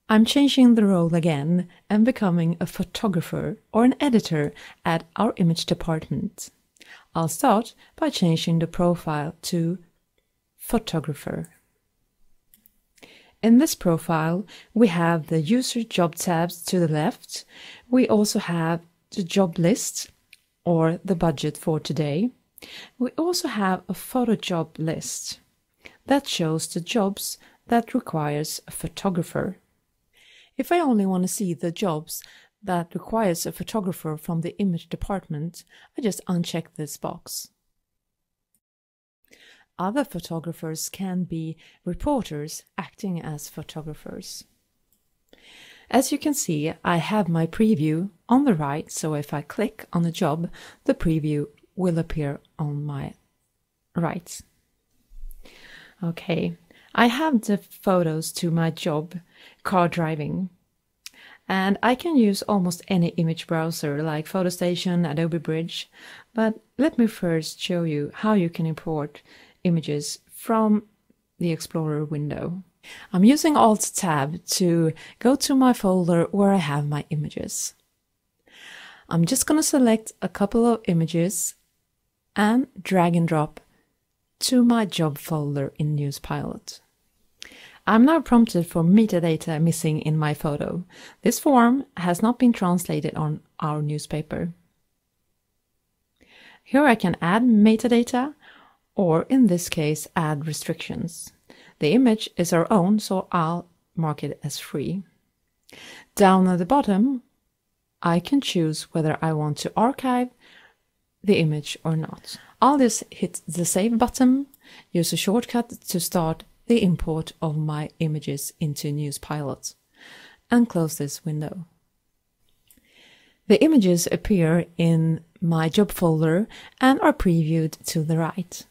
I'm changing the role again and becoming a photographer or an editor at our image department. I'll start by changing the profile to photographer. In this profile, we have the user job tabs to the left. We also have the job list or the budget for today. We also have a photo job list that shows the jobs that requires a photographer. If I only want to see the jobs that requires a photographer from the image department, I just uncheck this box. Other photographers can be reporters acting as photographers. As you can see, I have my preview on the right, so if I click on a job, the preview will appear on my right. Okay, I have the photos to my job, car driving, and I can use almost any image browser like PhotoStation, Adobe Bridge, but let me first show you how you can import images from the Explorer window. I'm using Alt-Tab to go to my folder where I have my images. I'm just going to select a couple of images and drag and drop to my job folder in Newspilot. I'm now prompted for metadata missing in my photo. This form has not been translated on our newspaper. Here I can add metadata, or in this case add restrictions. The image is our own, so I'll mark it as free. Down at the bottom, I can choose whether I want to archive the image or not. I'll just hit the Save button, use a shortcut to start the import of my images into Newspilot, and close this window. The images appear in my job folder and are previewed to the right.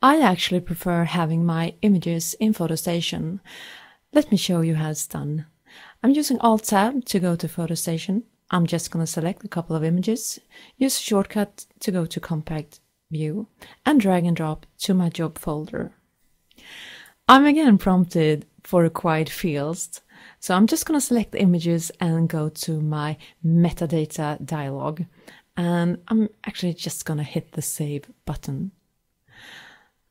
I actually prefer having my images in PhotoStation. Let me show you how it's done. I'm using Alt-Tab to go to PhotoStation. I'm just going to select a couple of images, use a shortcut to go to Compact View, and drag and drop to my job folder. I'm again prompted for required fields, so I'm just going to select the images and go to my metadata dialog, and I'm actually just going to hit the Save button.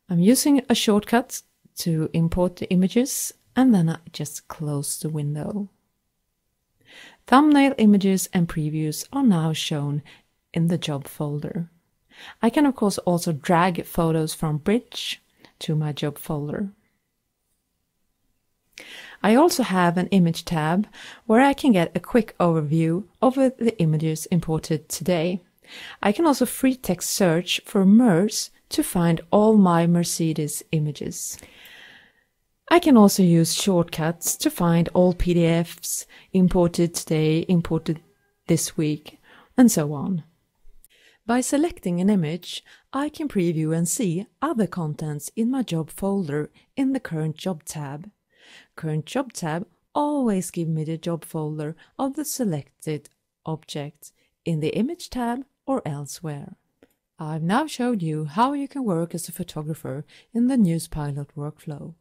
I'm using a shortcut to import the images, and then I just close the window. Thumbnail images and previews are now shown in the job folder. I can of course also drag photos from Bridge to my job folder. I also have an image tab where I can get a quick overview of the images imported today. I can also free text search for MERS to find all my Mercedes images. I can also use shortcuts to find all PDFs imported today, imported this week, and so on. By selecting an image, I can preview and see other contents in my job folder in the Current Job tab. Current Job tab always gives me the job folder of the selected object in the Image tab or elsewhere. I've now showed you how you can work as a photographer in the Newspilot workflow.